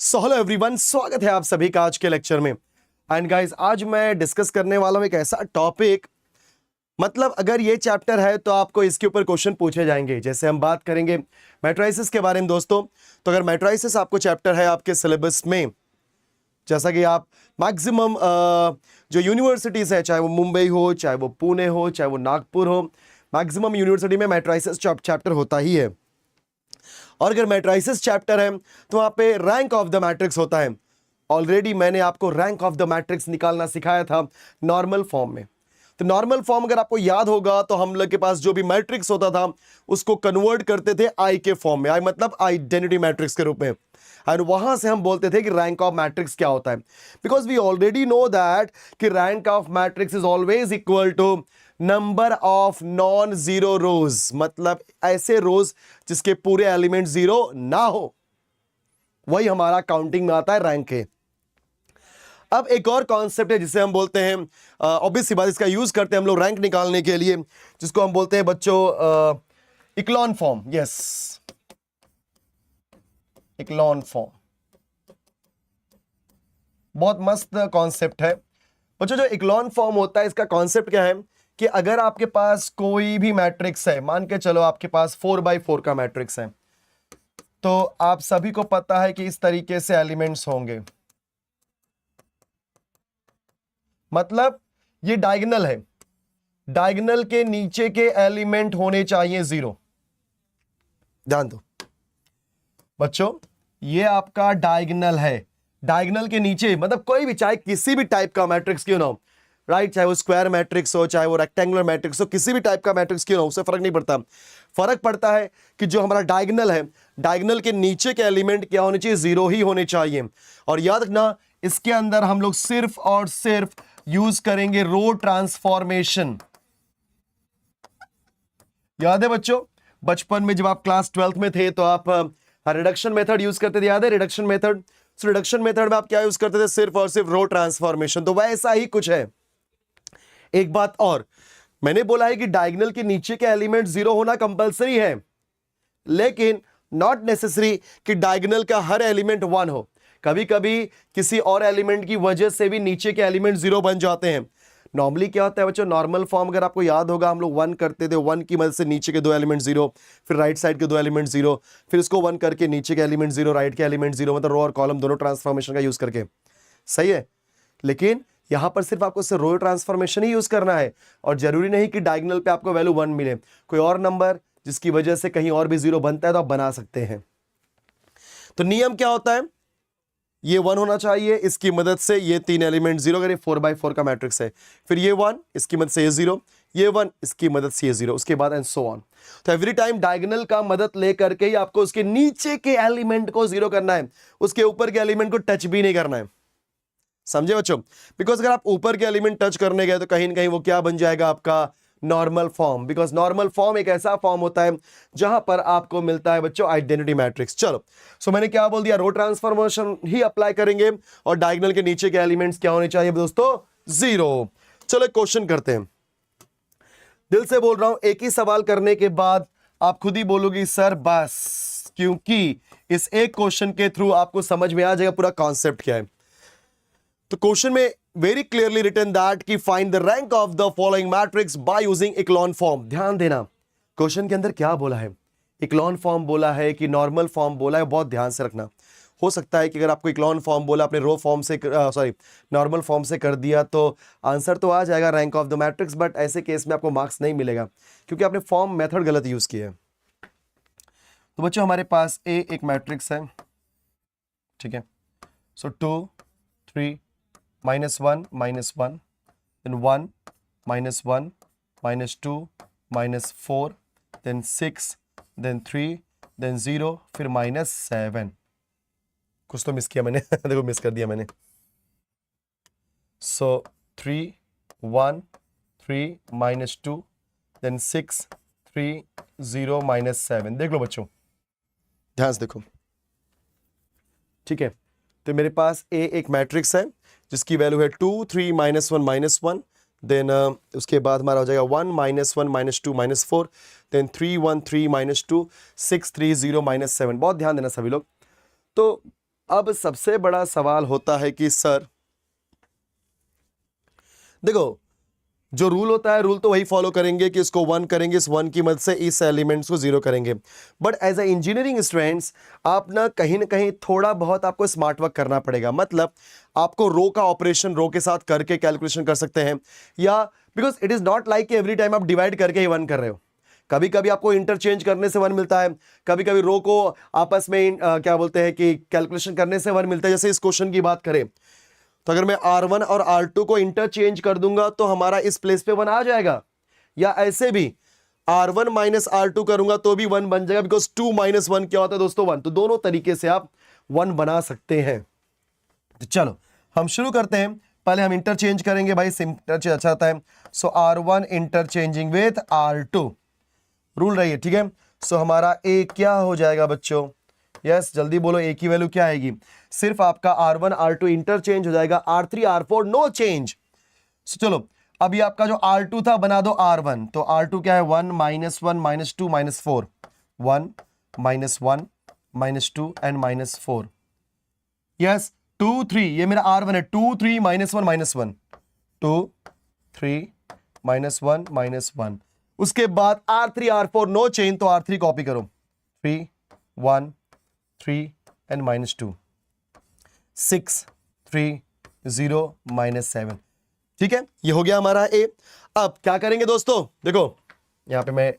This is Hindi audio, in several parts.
सो हेलो एवरीवन, स्वागत है आप सभी का आज के लेक्चर में। एंड गाइस, आज मैं डिस्कस करने वाला हूं एक ऐसा टॉपिक, मतलब अगर ये चैप्टर है तो आपको इसके ऊपर क्वेश्चन पूछे जाएंगे। जैसे हम बात करेंगे मैट्रिसेस के बारे में दोस्तों, तो अगर मैट्रिसेस आपको चैप्टर है आपके सिलेबस में, जैसा कि आप मैक्सिमम जो यूनिवर्सिटीज है, चाहे वो मुंबई हो, चाहे वो पुणे हो, चाहे वो नागपुर हो, मैक्सिमम यूनिवर्सिटी में मैट्रिसेस चैप्टर होता ही है। और अगर मैट्रिसेस चैप्टर है तो वहां पे रैंक ऑफ द मैट्रिक्स होता है। ऑलरेडी मैंने आपको रैंक ऑफ द मैट्रिक्स निकालना सिखाया था नॉर्मल फॉर्म में। तो नॉर्मल फॉर्म अगर आपको याद होगा तो हम लोग के पास जो भी मैट्रिक्स होता था उसको कन्वर्ट करते थे आई के फॉर्म में, आई मतलब आइडेंटिटी मैट्रिक्स के रूप में। एंड वहां से हम बोलते थे कि रैंक ऑफ मैट्रिक्स क्या होता है, because we already know that कि rank of matrix is always equal to number of non zero rows, मतलब ऐसे रोज जिसके पूरे एलिमेंट जीरो ना हो, वही हमारा काउंटिंग में आता है रैंक के। अब एक और कॉन्सेप्ट है जिसे हम बोलते हैं, ऑब्वियस सी बात, इसका यूज करते हैं हम लोग रैंक निकालने के लिए, जिसको हम बोलते हैं बच्चों इक्लॉन फॉर्म। यस, इक्लॉन फॉर्म बहुत मस्त कॉन्सेप्ट है बच्चों। जो इक्लॉन फॉर्म होता है, इसका कॉन्सेप्ट क्या है कि अगर आपके पास कोई भी मैट्रिक्स है, मान के चलो आपके पास 4x4 का मैट्रिक्स है, तो आप सभी को पता है कि इस तरीके से एलिमेंट्स होंगे, मतलब ये डायगोनल है, डायगोनल के नीचे के एलिमेंट होने चाहिए जीरो। ध्यान दो बच्चों, ये आपका डायगोनल है, डायगोनल के नीचे मतलब कोई भी, चाहे किसी भी टाइप का मैट्रिक्स क्यों ना हो, राइट, चाहे वो स्क्वायर मैट्रिक्स हो, चाहे वो रेक्टेंगुलर मैट्रिक्स हो, किसी भी टाइप का मैट्रिक्स क्यों ना हो, उससे फर्क नहीं पड़ता। फर्क पड़ता है कि जो हमारा डायगोनल है, डायगोनल के नीचे के एलिमेंट क्या होने चाहिए, जीरो ही होने चाहिए। और याद रखना, इसके अंदर हम लोग सिर्फ और सिर्फ यूज करेंगे रो ट्रांसफॉर्मेशन। याद है बच्चों, बचपन में जब आप क्लास 12th में थे तो आप रिडक्शन मेथड यूज करते थे, याद है रिडक्शन मेथड। रिडक्शन मेथड में आप क्या यूज करते थे, सिर्फ और सिर्फ रो ट्रांसफॉर्मेशन। तो वैसा ही कुछ है। एक बात और, मैंने बोला है कि डायगोनल के नीचे के एलिमेंट जीरो होना कंपलसरी है, लेकिन नॉट नेसेसरी कि डायगोनल का हर एलिमेंट वन हो। कभी कभी किसी और एलिमेंट की वजह से भी नीचे के एलिमेंट जीरो बन जाते हैं। नॉर्मली क्या होता है बच्चों, नॉर्मल फॉर्म अगर आपको याद होगा, हम लोग वन करते थे, वन की मदद से नीचे के दो एलिमेंट जीरो, फिर राइट साइड के दो एलिमेंट जीरो, फिर इसको वन करके नीचे के एलिमेंट जीरो, राइट के एलिमेंट जीरो, मतलब रो और कॉलम दोनों ट्रांसफॉर्मेशन का यूज करके। सही है, लेकिन यहां पर सिर्फ आपको सिर्फ रो ट्रांसफॉर्मेशन ही यूज करना है, और जरूरी नहीं कि डायगोनल पे आपको वैल्यू वन मिले। कोई और नंबर जिसकी वजह से कहीं और भी जीरो बनता है तो आप बना सकते हैं। तो नियम क्या होता है, ये वन होना चाहिए, इसकी मदद से ये तीन एलिमेंट जीरो, अगर ये 4x4 का मैट्रिक्स है, फिर ये वन, इसकी मदद से ये जीरो, ये वन, इसकी मदद से ये जीरो, उसके बाद एंड सो ऑन। तो एवरी टाइम डायगोनल का मदद लेकर के ही आपको उसके नीचे के एलिमेंट को जीरो करना है, उसके ऊपर के एलिमेंट को टच भी नहीं करना है। समझे बच्चों? बिकॉज अगर आप ऊपर के एलिमेंट टच करने गए तो कहीं ना कहीं वो क्या बन जाएगा, आपका normal form. Because normal form एक ऐसा फॉर्म होता है जहां पर आपको मिलता है बच्चों आइडेंटिटी मैट्रिक्स। चलो, सो मैंने क्या बोल दिया, रो ट्रांसफॉर्मेशन ही अप्लाई करेंगे, और डायगोनल के नीचे के एलिमेंट्स क्या होने चाहिए दोस्तों, जीरो। चलो एक क्वेश्चन करते हैं, दिल से बोल रहा हूं, एक ही सवाल करने के बाद आप खुद ही बोलोगी सर बस, क्योंकि इस एक क्वेश्चन के थ्रू आपको समझ में आ जाएगा पूरा कॉन्सेप्ट क्या है। तो क्वेश्चन में वेरी क्लियरली रिटन दैट कि find the rank of the following matrix by using echelon form. ध्यान देना, क्वेश्चन के अंदर क्या बोला है, इक्लॉन फॉर्म बोला है कि नॉर्मल फॉर्म बोला है, बहुत ध्यान से रखना। हो सकता है कि अगर आपको इक्लॉन फॉर्म बोला, आपने रो फॉर्म से सॉरी नॉर्मल फॉर्म से कर दिया तो आंसर तो आ जाएगा rank of the matrix, but ऐसे केस में आपको मार्क्स नहीं मिलेगा क्योंकि आपने फॉर्म मेथड गलत यूज किया है। तो बच्चों हमारे पास ए एक मैट्रिक्स है, ठीक है। सो 2 3 -1 -1, then 1 -1 -2 -4, then 6, then 3, then 0, फिर -7। कुछ तो मिस किया मैंने देखो मिस कर दिया मैंने। सो 3 1 3 -2, then 6 3 0 -7। देख लो बच्चों, ध्यान से देखो, ठीक है। तो मेरे पास ए एक मैट्रिक्स है जिसकी वैल्यू है 2 3 -1 -1, देन उसके बाद हमारा हो जाएगा 1 -1 -2 -4, देन 3 1 3 -2 6 3 0 -7। बहुत ध्यान देना सभी लोग। तो अब सबसे बड़ा सवाल होता है कि सर देखो, जो रूल होता है रूल तो वही फॉलो करेंगे कि इसको 1 करेंगे, इस 1 की मदद से इस एलिमेंट्स को 0 करेंगे। But as a engineering students आप ना कहीं थोड़ा बहुत आपको स्मार्ट वर्क करना पड़ेगा। मतलब आपको रो का ऑपरेशन रो के साथ करके कैलकुलेशन कर सकते हैं, या because it is not like every time आप डिवाइड करके ही 1 कर रहे हो। कभी कभी आपको इंटरचेंज करने से 1 मिलता है, कभी कभी रो को आपस में क्या बोलते हैं कि कैलकुलेशन करने से 1 मिलता है। जैसे इस क्वेश्चन की बात करें तो अगर मैं R1 और R2 को इंटरचेंज कर दूंगा तो हमारा इस प्लेस पे 1 आ जाएगा, या ऐसे भी R1 माइनस R2 करूंगा तो भी 1 बन जाएगा, बिकॉज 2 माइनस 1 क्या होता है दोस्तों 1। तो दोनों तरीके से आप 1 बना सकते हैं। तो चलो हम शुरू करते हैं। पहले हम इंटरचेंज करेंगे भाई, इंटरचेंज अच्छा आता है। सो R1 interchanging with R2 rule रही है, ठीक है। सो हमारा A क्या हो जाएगा बच्चों? यस जल्दी बोलो, A की वैल्यू क्या आएगी? सिर्फ आपका R1 R2 इंटरचेंज हो जाएगा, R3 R4 नो चेंज। चलो अब ये आपका जो R2 था बना दो R1। तो R2 क्या है? 1 minus 1 minus 2 minus 4, 1 minus 1 minus 2 and minus 4। Yes 2 3, ये मेरा R1 है। 2 3 माइनस 1 माइनस 1, 2 3 माइनस 1 माइनस 1। उसके बाद R3 R4 नो चेंज, तो R3 कॉपी करो, 3 1 3 एंड माइनस 2, 6 3 0 माइनस 7। ठीक है, ये हो गया हमारा A। अब क्या करेंगे दोस्तों? देखो यहां पे मैं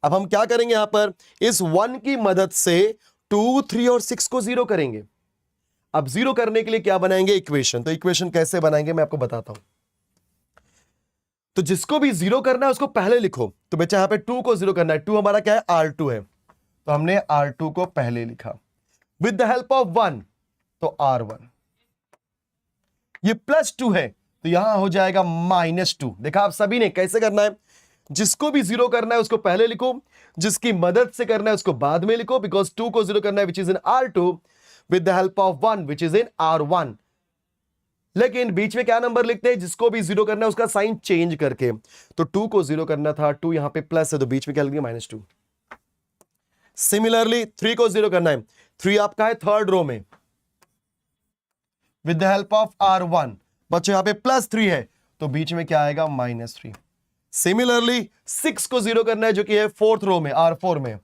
अब हम क्या करेंगे? यहां पर इस 1 की मदद से 2 3 और 6 को 0 करेंगे। अब 0 करने के लिए क्या बनाएंगे? इक्वेशन। तो इक्वेशन कैसे बनाएंगे मैं आपको बताता हूं। तो जिसको भी 0 करना है उसको पहले लिखो। तो बच्चा यहां पे 2 को 0 करना है, 2 हमारा क्या है? R2 है, तो हमने R2 को पहले लिखा विद द हेल्प ऑफ 1, तो R1। ये प्लस 2 है तो यहां हो जाएगा माइनस 2। देखा आप सभी ने कैसे करना है? जिसको भी 0 करना है उसको पहले लिखो, जिसकी मदद से करना है उसको बाद में लिखो, बिकॉज 2 को 0 करना है which is in R2 with the help of 1 which is in R1। लेकिन बीच में क्या नंबर लिखते हैं? जिसको भी 0 करना है उसका साइन चेंज करके। तो 2 को 0 करना था, 2 यहां पे प्लस है तो बीच में क्या लिखेंगे? माइनस 2। सिमिलरली 3 को 0 करना है, 3 आपका है थर्ड रो में with the help of R1। बच्चों यहां पे प्लस 3 है तो बीच में क्या आएगा? माइनस 3। सिमिलरली 6 को 0 करना है जो कि है फोर्थ रो में, R4 में।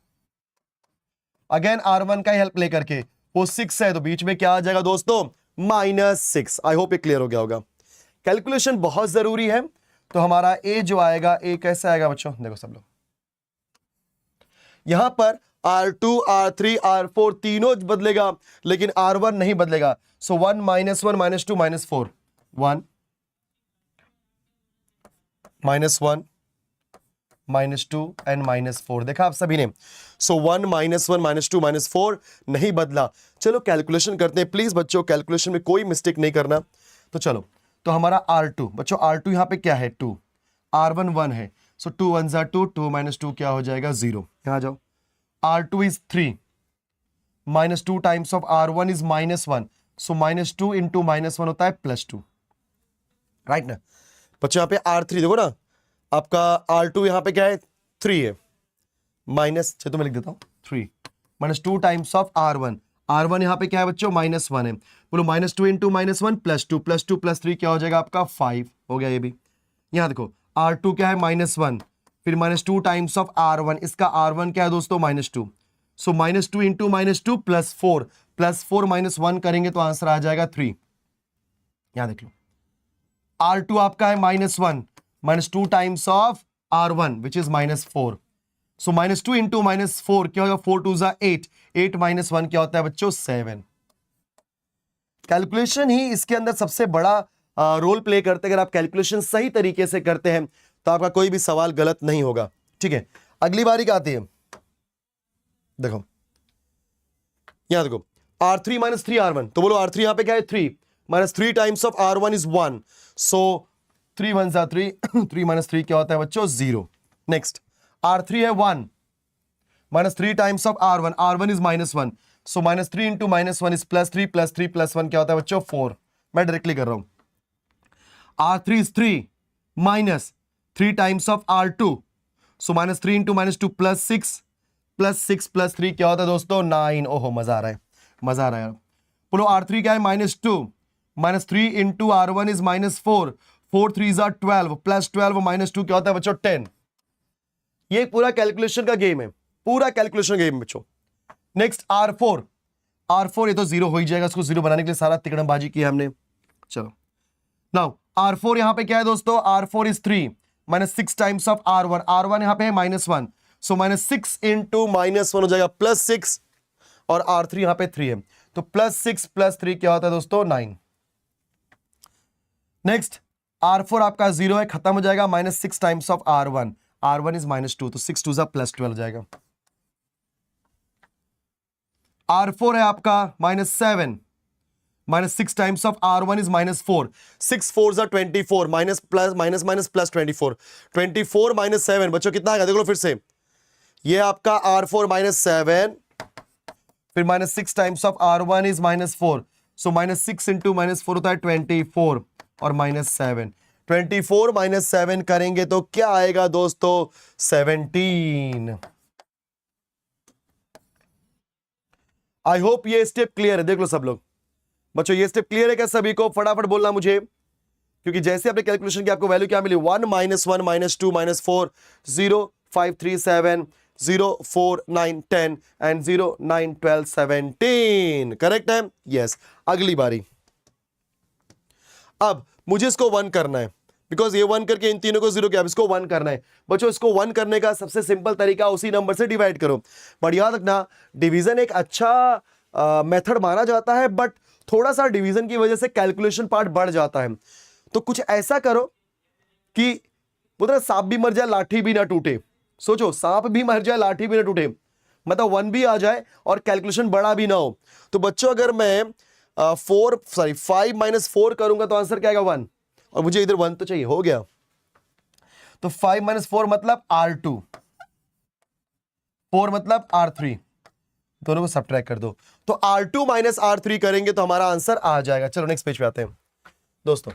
अगेन R1 का हेल्प लेकर के, वो 6 है तो बीच में क्या आ जाएगा दोस्तों? माइनस 6। आई होप ये क्लियर हो गया होगा। कैलकुलेशन बहुत जरूरी है। तो हमारा A जो आएगा, A कैसे आएगा बच्चों? देखो सब लोग यहां पर R2 R3 R4 तीनों बदलेगा लेकिन R1 नहीं बदलेगा। सो 1 minus 1 minus 2 minus 4, 1 minus 1 minus 2 and minus 4। देखा आप सभी ने? सो 1 माइनस 1 माइनस 2 माइनस 4 नहीं बदला। चलो कैलकुलेशन करते हैं। प्लीज बच्चों कैलकुलेशन में कोई मिस्टेक नहीं करना। तो चलो, तो हमारा R2 बच्चों, R2 यहां पे क्या है? 2, R1 1 है, सो 2 1 जा 2, 2 माइनस 2 क्या हो जाएगा? 0। यहां जाओ, R2 is 3, minus 2 times of R1 is minus 1, so minus 2 into minus 1 होता है प्लस 2, राइट ना बच्चों? यहाँ पे R3 देखो ना, आपका R2 यहाँ पे क्या है? 3 है, माइनस, चलो तो मैं लिख देता हूँ 3 minus 2 times of R1। R1 यहाँ पे क्या है बच्चों? माइनस 1 है। बोलो minus 2 into minus 1 plus 2 plus 2 plus 3 क्या हो जाएगा आपका? 5 हो गया। ये भी यहाँ देखो, R2 क्या है? माइनस 1, फिर माइनस 2 टाइम्स ऑफ R1, इसका R1 क्या है दोस्तों? Minus 2। So minus 2 into minus 2 plus 4 minus 1 करेंगे तो आंसर आ जाएगा 3। यहां देख लो, R2 आपका है minus 1, minus 2 times of R1 which is minus 4। So minus 2 into minus 4 क्या होगा? 4 2 जा 8, 8 माइनस 1 क्या होता है बच्चों? 7। कैलकुलेशन ही इसके अंदर सबसे बड़ा रोल प्ले करते हैं। अगर आप कैलकुलेशन सही तरीके से करते हैं तो आपका कोई भी सवाल गलत नहीं होगा। ठीक है, अगली बारी क्या आती है? देखो यहां देखो, R3 माइनस 3 R1, तो बोलो R3 यहां पे क्या है? 3 minus 3 times of R1 is 1, सो 3 1 जा 3, 3 माइनस 3 क्या होता है बच्चों? 0। नेक्स्ट R3 है 1 minus 3 times of R1, R1 is minus 1, so minus 3 into minus 1 is plus 3 plus 3 plus 1 क्या होता है बच्चों? 4। मैं डायरेक्टली कर रहा हूं। R3 is 3 minus 3 times of R2, so minus 3 into minus 2 plus 6 plus 3 क्या होता है दोस्तों? 9। ओहो मजा आ रहा है, मजा आ रहा है। बोलो R3 क्या है, -2, -3 into R1 is -4, 4 3 are 12, plus 12 -2 क्या होता है बच्चों, 10। ये पूरा कैलकुलेशन का गेम है, पूरा कैलकुलेशन गेम बच्चों। नेक्स्ट R4 ये तो जीरो हो ही जाएगा, इसको जीरो बनाने के लिए सारा तिकड़मबाजी किया हमने। चलो नाउ R4 यहां पे क्या है दोस्तों, R4 is 3 -6 times of R1 यहां पे है -1, सो -6 इंटू -1 हो जाएगा +6, और R3 यहां पे 3 है, तो +6 + 3 क्या होता है दोस्तों, 9। नेक्स्ट R4 आपका 0 है, खत्म हो जाएगा, -6 टाइम्स ऑफ R1 इज -2, तो 6 2 +12 हो जाएगा। R4 है आपका -7, -6 times of R1 is -4, 6 4 24, minus plus +24, 24 - 7 बच्चों कितना आएगा, देख लो फिर से, ये आपका R4 -7, फिर -6 times of R1 is -4, so -6 into -4 होता है 24, और -7, 24 - 7 करेंगे तो क्या आएगा दोस्तों, 17। आई होप ये स्टेप क्लियर है, देख लो सब लोग बच्चों, ये स्टेप क्लियर है क्या सभी को, फटाफट बोलना मुझे, क्योंकि जैसे आपने कैलकुलेशन की आपको वैल्यू क्या मिली, 1 - 1 -2 -4 0 5 3 7 0 4 9 10 एंड 0 9 12 17, करेक्ट है, यस। अगली बारी, अब मुझे इसको 1 करना है, बिकॉज ये 1 करके इन तीनों को 0 किया, अब इसको 1 करना है बच्चों। इसको 1 करने का सबसे सिंपल तरीका, उसी नंबर से डिवाइड करो, बट याद रखना डिवीजन एक अच्छा मेथड माना जाता है, बट थोड़ा सा डिवीजन की वजह से कैलकुलेशन पार्ट बढ़ जाता है, तो कुछ ऐसा करो कि बोलते सांप भी मर जाए लाठी भी ना टूटे, सोचो सांप भी मर जाए लाठी भी ना टूटे, मतलब 1 भी आ जाए और कैलकुलेशन बड़ा भी ना हो। तो बच्चों अगर मैं 5 - 4 करूंगा तो आंसर क्या आएगा, 1, और मुझे इधर 1 तो चाहिए, हो गया। तो 5 - 4 मतलब R2, 4 मतलब R3, दोनों को सब्ट्रैक्ट कर दो, तो R2 - R3 करेंगे तो हमारा आंसर आ जाएगा। चलो नेक्स्ट पेज पे आते हैं दोस्तों।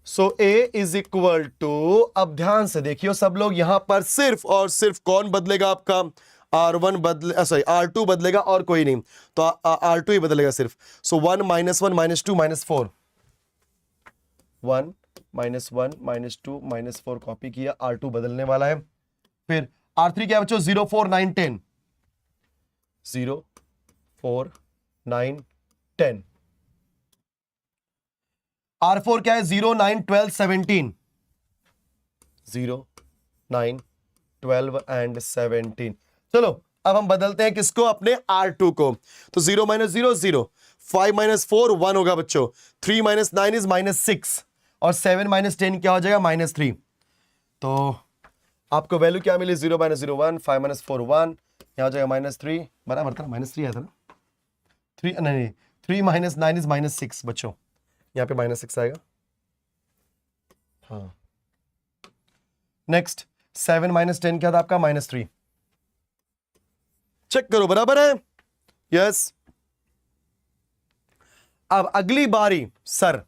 सो A इज इक्वल टू, अब ध्यान से देखियो सब लोग, यहां पर सिर्फ और सिर्फ कौन बदलेगा, आपका R1 बदले, सॉरी R2 बदलेगा और कोई नहीं, तो R2 ही बदलेगा सिर्फ। सो 1 - 1 -2 -4, 1 - 1 -2 -4 कॉपी किया, R2 बदलने वाला है। फिर R3 क्या है बच्चों, 0 4 9 10, 0 4 9 10। R4 क्या है, 0 9 12 17, 0 9 12 एंड 17। चलो अब हम बदलते हैं किसको, अपने R2 को, तो 0 - 0 0, 5 - 4 1 होगा बच्चों, 3 - 9 इज -6, और 7 - 10 क्या हो जाएगा, -3। तो आपको वैल्यू क्या मिली, 0 - 0 1, 5 - 4 1, यहां हो जाएगा -3, बराबर था, -3 आया था ना, 3 नहीं 3 - 9 इज -6 बच्चों, यहां पे -6 आएगा। हाँ नेक्स्ट 7 - 10 क्या था आपका, -3, चेक करो बराबर है, यस। अब अगली बारी सर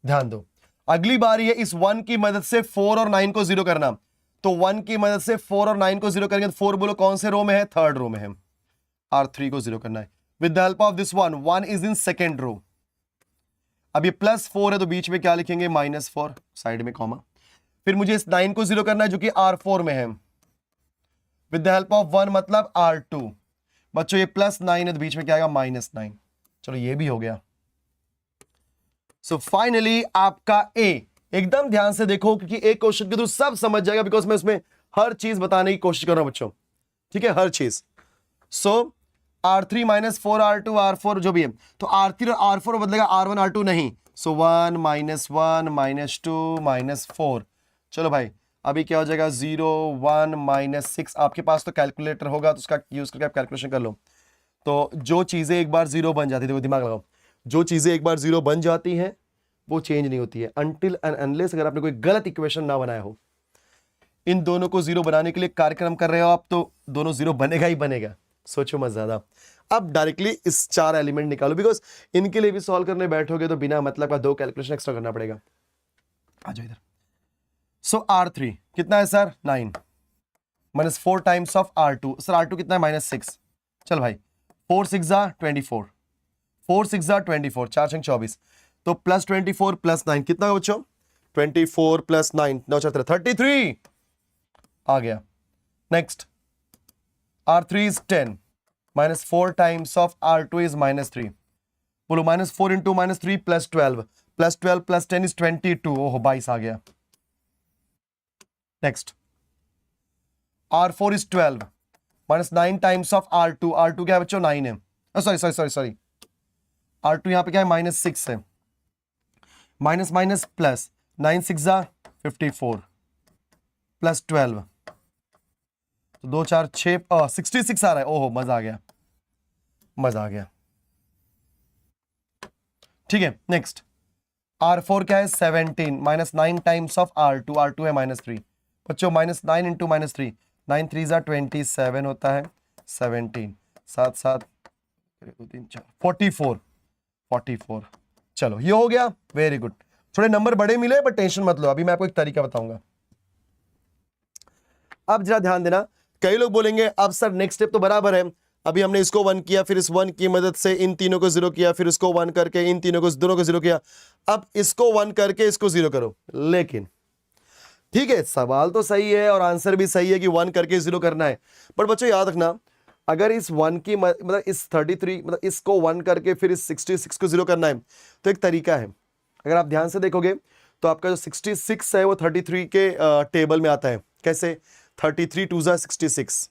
ध्यान दो, अगली बारी है इस 1 की मदद से 4 और 9 को 0 करना, तो 1 की मदद से 4 और 9 को 0 करेंगे, तो 4 बोलो कौन से रो में है, 3rd रो में है, R3 को 0 करना है with the help of this 1 is in 2nd रो। अब ये +4 है तो बीच में क्या लिखेंगे, -4, साइड में कॉमा, फिर मुझे इस 9 को 0 करना है जो कि R4 में है, विद द हेल्प ऑफ 1 मतलब R2, बच्चों ये +9 है तो बीच में क्या आएगा, -9। चलो ये भी हो गया। सो फाइनली आपका A, एकदम ध्यान से देखो क्योंकि एक क्वेश्चन के थ्रू सब समझ जाएगा, बिकॉज मैं उसमें हर चीज बताने की कोशिश कर रहा हूं बच्चों, ठीक है, हर चीज। सो R3 - 4 R2 R4 जो भी है, तो R3 और R4 बदलेगा, R1 R2 नहीं, सो 1 - 1 -2 -4। चलो भाई अभी क्या हो जाएगा, 0 1 -6, आपके पास तो कैलकुलेटर होगा तो उसका यूज करके आप कैलकुलेशन कर लो। तो जो चीजें एक बार 0 बन जाती थी, दिमाग लगाओ, जो चीजें एक बार 0 बन जाती हैं वो चेंज नहीं होती है अनटिल एंड अनलेस अगर आपने कोई गलत इक्वेशन ना बनाया हो। इन दोनों को 0 बनाने के लिए कार्यक्रम कर रहे हो आप, तो दोनों 0 बनेगा ही बनेगा, सोचो मत ज्यादा। अब डायरेक्टली इस 4 एलिमेंट निकालो, बिकॉज इनके लिए भी सॉल्व करने बैठोगे तो बिना मतलब का 2 कैलकुलेशन एक्स्ट्रा करना पड़ेगा। आ जाओ इधर। सो R3 कितना है sir, 9 -4 times of R2, sir R2 कितना है, -6। चल भाई 4 6 24, 4 6 24, 4 6 24, तो प्लस 24 प्लस 9 कितना होगा बच्चों? 24 प्लस 9 9 4 33 आ गया। Next R3 is 10 minus 4 times of R2 is minus 3, बोलो minus 4 into minus 3 plus 12 plus 12 plus 10 is 22, ओहो 22 आ गया। Next R4 is 12 minus 9 times of R2, R2 क्या है बच्चों? 9 है, सॉरी R2 यहां पे क्या है? माइनस 6 है, माइनस माइनस प्लस 9 6 54 प्लस 12, तो 2 4 6 66 आ रहा है, ओहो मजा आ गया, मजा आ गया। ठीक है, नेक्स्ट R4 क्या है? 17 minus 9 times of R2, R2 है माइनस 3, बच्चों माइनस 9 इंटू माइनस 3, 9 3 27 होता है, 17 7 7 2 3 4 44। चलो ये हो गया, वेरी गुड। थोड़े नंबर बड़े मिले बट टेंशन मत लो, अभी मैं आपको एक तरीका बताऊंगा। अब जरा ध्यान देना, कई लोग बोलेंगे अब सर नेक्स्ट स्टेप तो बराबर है, अभी हमने इसको 1 किया, फिर इस 1 की मदद से इन तीनों को 0 किया, फिर इसको 1 करके इन तीनों को दोनों को 0 किया, अब इसको 1 करके इसको 0 करो। लेकिन ठीक है, सवाल तो सही है और आंसर भी सही है कि 1 करके 0 करना है, बट बच्चों याद रखना, अगर इस 1 की मतलब इस 33 मतलब इसको 1 करके फिर इस 66 को 0 करना है तो एक तरीका है। अगर आप ध्यान से देखोगे तो आपका जो 66 है वो 33 के टेबल में आता है। कैसे? 33 2 66,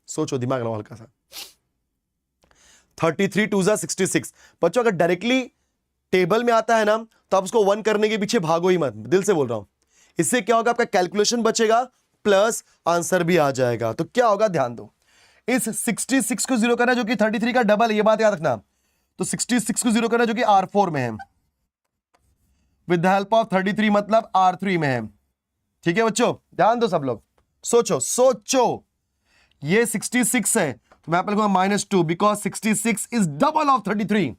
सोचो, दिमाग लगाओ हल्का सा। 33 2 66, बच्चों अगर डायरेक्टली टेबल में आता है ना तो आप उसको 1 करने के पीछे भागो ही मत, दिल से बोल रहा हूं। इससे क्या होगा? आपका कैलकुलेशन बचेगा प्लस आंसर भी आ जाएगा। तो क्या होगा, ध्यान दो, इस 66 को 0 करना जो कि 33 का डबल है, ये बात याद रखना। तो 66 को 0 करना जो कि R4 में है, विद द हेल्प ऑफ 33 मतलब R3 में है। ठीक है बच्चों, ध्यान दो सब लोग, सोचो ये 66 है तो मैं लिखूंगा -2 बिकॉज 66 इज डबल ऑफ 33।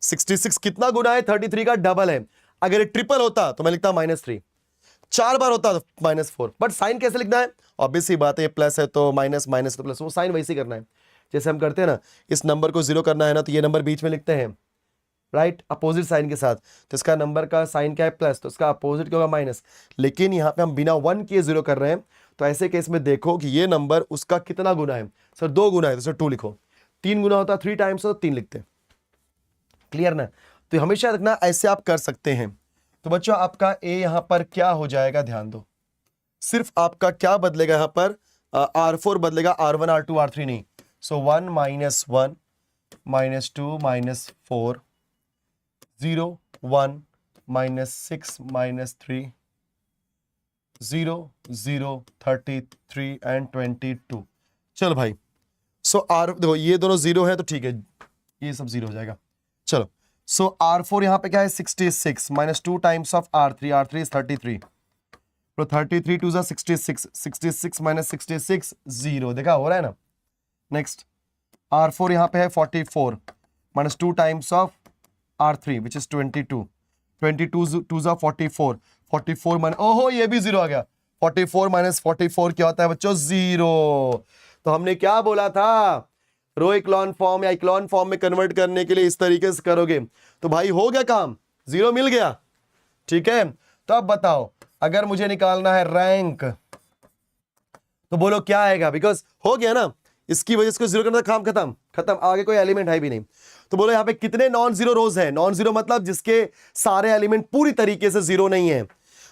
66 कितना गुना है? 33 का डबल है। अगर ये ट्रिपल होता तो मैं लिखता -3, 4 बार होता तो -4, बट साइन कैसे लिखना है? ऑब्वियस सी बात है, प्लस है तो माइनस, माइनस तो प्लस, वो साइन वैसे ही करना है जैसे हम करते हैं ना, इस नंबर को 0 करना है ना तो ये नंबर बीच में लिखते हैं, राइट, अपोजिट साइन के साथ। तो इसका नंबर का साइन क्या है? प्लस, तो इसका अपोजिट क्या होगा? माइनस। लेकिन यहाँ पे हम बिना 1 किए 0 कर रहे हैं, तो ऐसे केस में देखो कि ये नंबर उसका कितना गुना है। सर 2 गुना है तो सर 2 लिखो, 3 गुना होता 3 टाइम्स तो 3 लिखते हैं। क्लियर ना? तो हमेशा रखना, ऐसे आप कर सकते हैं। तो बच्चों आपका ए यहां पर क्या हो जाएगा? ध्यान दो, सिर्फ आपका क्या बदलेगा यहां पर? R4 बदलेगा, R1 R2 R3 नहीं। सो 1 -1 -2 -4 0 1 -6 -3 0 0 33 एंड 22। चलो भाई, सो देखो ये दोनों 0 है तो ठीक है, ये सब 0 हो जाएगा। चलो, सो R4 यहां पे क्या है? 66 -2 times of R3, R3 is 33, तो 33 2 66, 66 -66 0, देखा हो रहा है ना। नेक्स्ट R4 यहां पे है 44 -2 times of R3 which is 22, 22 2 44, 44 minus, ओहो ये भी 0 आ गया, 44 -44 क्या होता है बच्चों? 0। तो हमने क्या बोला था? रो इक्लॉन फॉर्म या इक्लॉन फॉर्म में कन्वर्ट करने के लिए इस तरीके से करोगे तो भाई हो गया काम, 0 मिल गया। ठीक है, तो अब बताओ, अगर मुझे निकालना है रैंक तो बोलो क्या आएगा? बिकॉज हो गया ना, इसकी वजह से 0 करना, काम खत्म, आगे कोई एलिमेंट है भी नहीं। तो बोलो यहाँ पे कितने नॉन जीरो रोज है? नॉन जीरो मतलब जिसके सारे एलिमेंट पूरी तरीके से 0 नहीं है।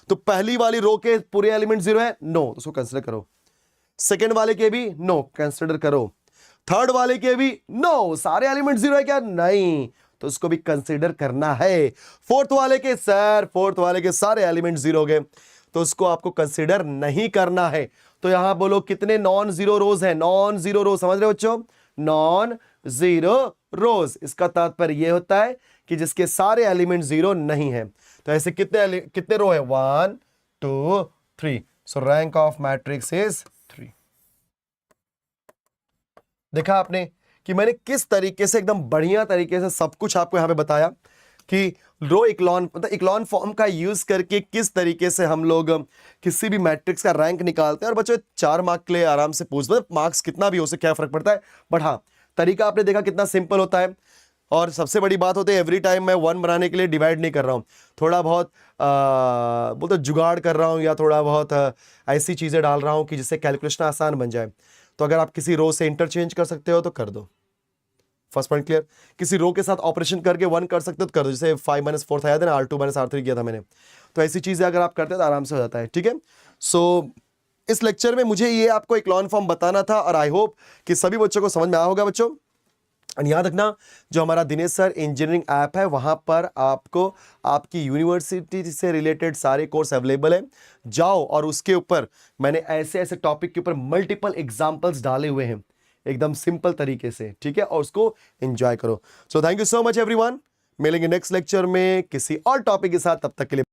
तो पहली वाली रो के पूरे एलिमेंट 0 है, नो, उसको कंसिडर करो। सेकेंड वाले के भी नो, कंसिडर करो। थर्ड वाले के भी नो, सारे एलिमेंट 0 है क्या? नहीं, तो उसको भी कंसीडर करना है। फोर्थ वाले के, सर फोर्थ वाले के सारे एलिमेंट 0 हो गए तो उसको आपको कंसीडर नहीं करना है। तो यहां बोलो कितने नॉन जीरो रोज है? नॉन जीरो रोज, समझ रहे हो बच्चों? नॉन जीरो रोज, इसका तात्पर्य यह होता है कि जिसके सारे एलिमेंट 0 नहीं है। तो ऐसे कितने रो है? 1 2 3। सो रैंक ऑफ मैट्रिक्स इज 3। देखा आपने कि मैंने किस तरीके से एकदम बढ़िया तरीके से सब कुछ आपको यहां पे बताया। कि रो इक्लॉन मतलब इक्लॉन फॉर्म का यूज करके किस तरीके से हम लोग किसी भी मैट्रिक्स का रैंक निकालते हैं। और बच्चों 4 मार्क के लिए आराम से पूछ दो, मार्क्स कितना भी हो से क्या फर्क पड़ता है, बट हाँ तरीका आपने देखा कितना सिंपल होता है। और सबसे बड़ी बात होती है एवरी टाइम मैं 1 बनाने के लिए डिवाइड नहीं कर रहा हूँ, थोड़ा बहुत बोलते जुगाड़ कर रहा हूँ या थोड़ा बहुत ऐसी चीज़ें डाल रहा हूँ कि जिससे कैलकुलेशन आसान बन जाए। तो अगर आप किसी रो से इंटरचेंज कर सकते हो तो कर दो, फर्स्ट पॉइंट क्लियर। किसी रो के साथ ऑपरेशन करके 1 कर सकते हो तो कर दो, जैसे 5 - 4 था याद है ना, R2 - R3 किया था मैंने। तो ऐसी चीज़ें अगर आप करते हो तो आराम से हो जाता है, ठीक है। सो इस लेक्चर में मुझे ये आपको इक्लॉन फॉर्म बताना था और आई होप कि सभी बच्चों को समझ में आया होगा बच्चों। और याद रखना जो हमारा दिनेश सर इंजीनियरिंग ऐप है वहां पर आपको आपकी यूनिवर्सिटी से रिलेटेड सारे कोर्स अवेलेबल है, जाओ और उसके ऊपर मैंने ऐसे ऐसे टॉपिक के ऊपर मल्टीपल एग्जांपल्स डाले हुए हैं एकदम सिंपल तरीके से, ठीक है, और उसको एंजॉय करो। So thank you so much everyone, मिलेंगे नेक्स्ट लेक्चर में किसी और टॉपिक के साथ, तब तक के लिए